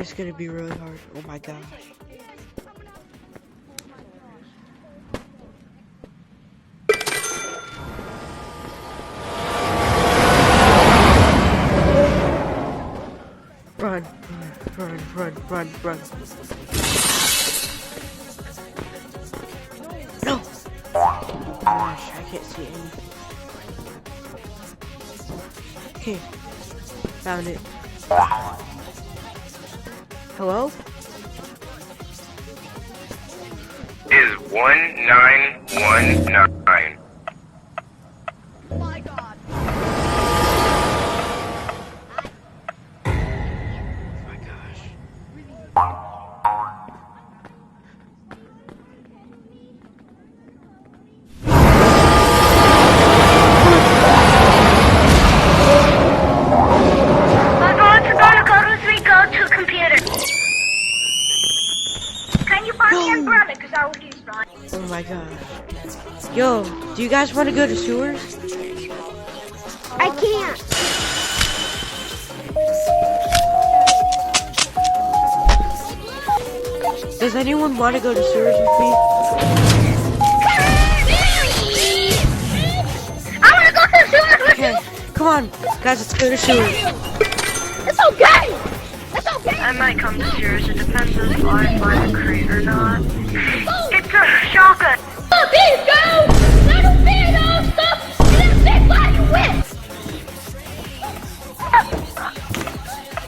It's gonna be really hard. Oh my gosh. Run, run, run, run, run. No! Gosh, I can't see anything. Okay, found it. Hello? Is 1919. My God. My gosh. We're going to go as we go to computer. Can you find the umbrella? Because I will use mine. Oh my gosh. Yo, do you guys want to go to sewers? I can't. Does anyone want to go to sewers with me? I want to go to the sewers with Okay, come on, guys, let's go to sewers. It's okay. It's okay. I might come to yours. It depends if I find a crate or not. It's a shotgun. Oh, there you go. I don't fear those stuff. And then big body whip.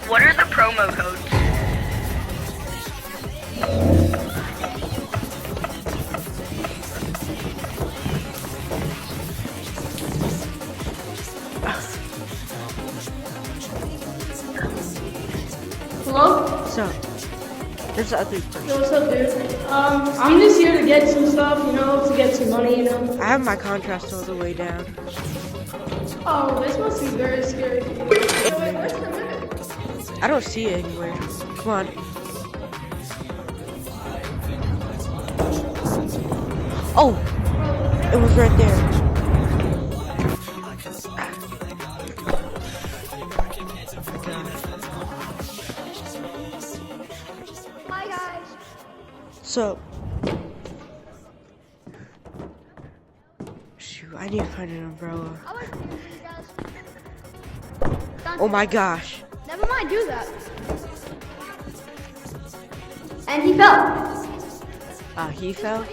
What are the promo codes? Hello? So, there's the other person. Yo, what's up, dude? I'm just here to get some stuff, you know, to get some money, you know. I have my contrast all the way down. Oh, this must be very scary. Wait, where's the minute? I don't see it anywhere. Come on. Oh! It was right there. Hi, guys. So, shoot, I need to find an umbrella. I want to do this, you guys. Oh my gosh. Never mind, do that. And he fell. He fell?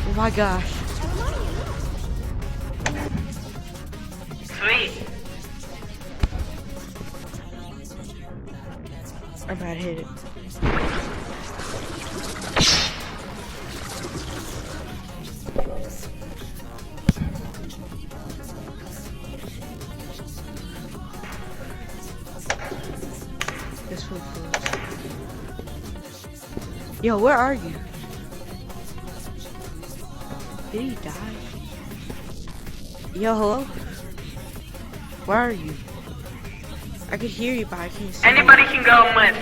Oh my gosh. Sweet. I might hit it. This one floats. Yo, where are you? Did he die? Yo, hello? Where are you? I could hear you, but I can't see. Anybody can go with.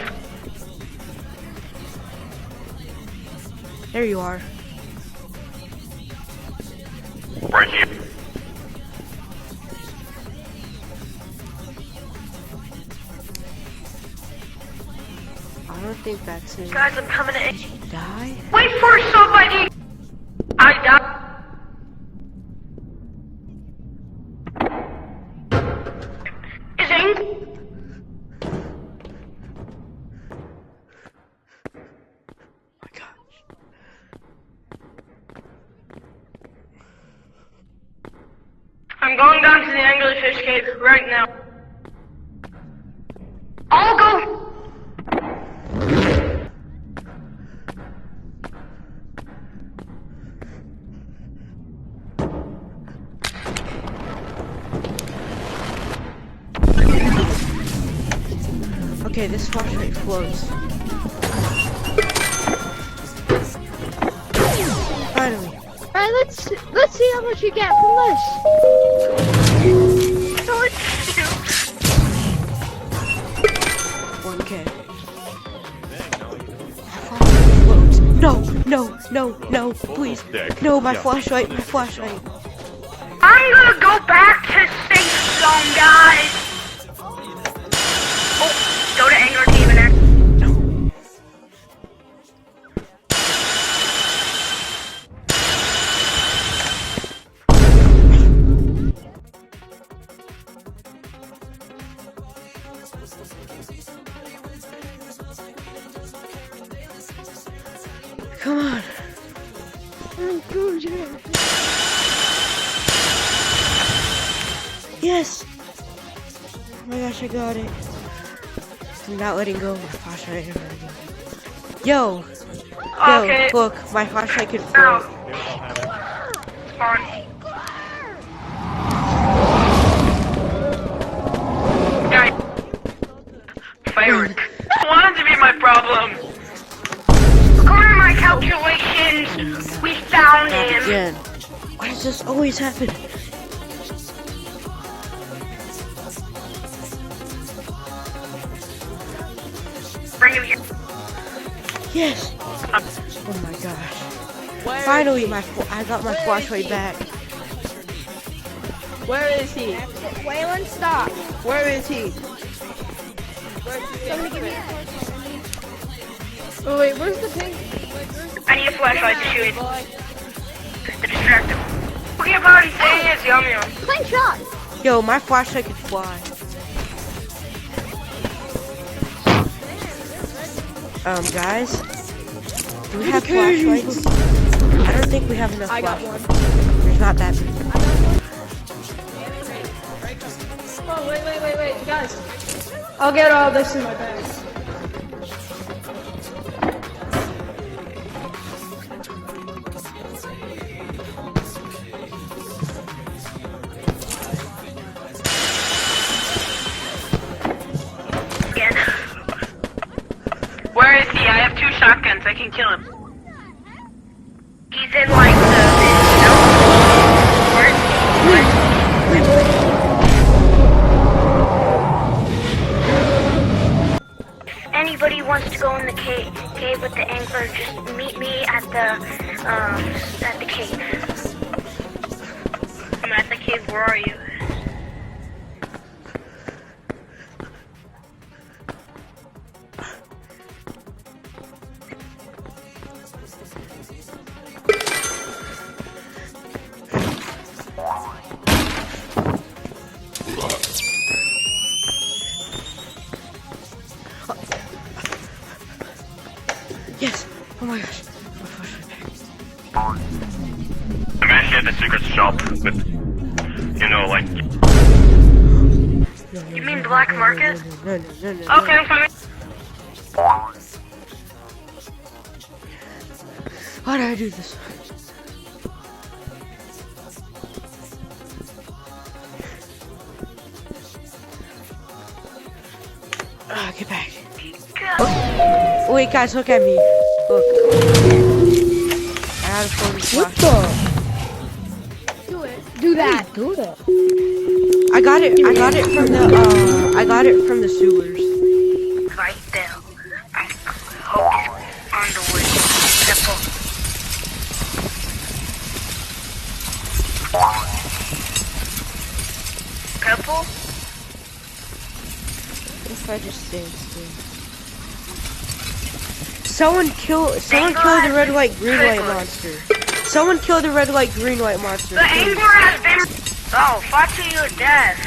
There you are. Right here. I don't think that's it. Guys, I'm coming in. Die? Wait for somebody. I died. Is it? My gosh. I'm going down to the anglerfish cave right now. I'll go. Okay, this flashlight floats. Finally. Alright, let's see how much you get from this. So it's 1K. Floats. No, no, no, no, please. No, my flashlight, my flashlight. I'm gonna go back to safe zone. guys! Oh, go to Angler Team in there. Come on. Yes! Oh my gosh, I got it. I'm not letting go of my flashlight ever again. Yo! Okay. Yo, look, my flashlight can Now. float. Fine. Guys. Firework. Wanted to be my problem. According to my calculations, we found Not him. again. Why does this always happen? Bring him here. Yes! Oh my gosh. Finally, I got my flashlight back. Where is he? Waylon, stop. Where is he? Somebody give me. Oh wait, where's the pink? I need a flashlight to shoot it. To distract him. Okay, buddy, say it's yum yum. Pink shot. Yo, my flashlight can fly. Guys? Do we have flashlights? I don't think we have enough I got flashlights. one. There's not that many. Oh wait, guys. I'll get all this in my bag. Again. Where is he? I have 2 shotguns. I can kill him. He's in like anybody wants to go in the cave with the angler, just meet me at the cave. I'm at the cave. Where are you? Yes! Oh my gosh. My flashlight back. I'm actually at the secret shop with, you know, like, No, You mean Black Market? No. Okay, I'm coming. Why did I do this? Get back. Oh, wait, guys, look at me. Look. I have a phone flashlight. Do it. Do that. Do it. I got it from the sewers. Right there. I hope it's on the way. Simple. Purple? If I just stand still. Someone kill the red, white, green, white monster. Someone kill the red, white, green, white monster. The angler has been... Oh, fight to your death.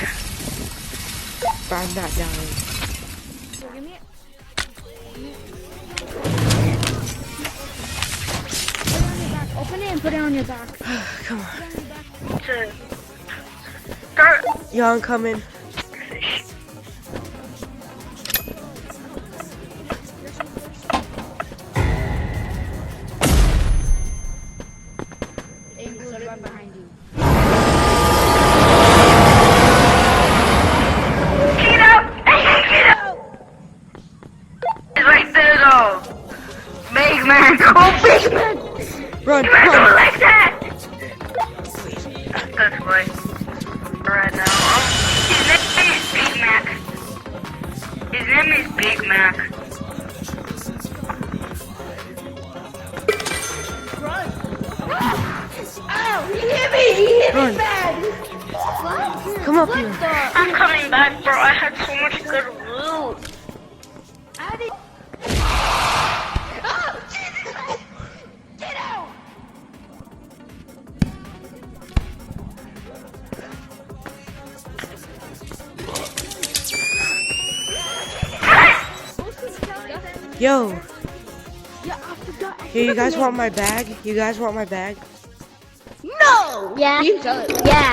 But I'm not dying. Give me it. Open it and put it on your back. Come on. To... Start... Yo, I'm coming. Fish. Angler's right behind you. Get out! Get out! He's right there though. Big man, go big man! Run, You better do it run. like that! This way. Right now. His name is Big Mac. His name is Big Mac. Ow! He hit me! He hit Run. me bad! Come Come up here. I'm coming back, bro. I had so much good loot. Get out! Yo. Here, you guys want my bag? You guys want my bag? Yeah. Yeah.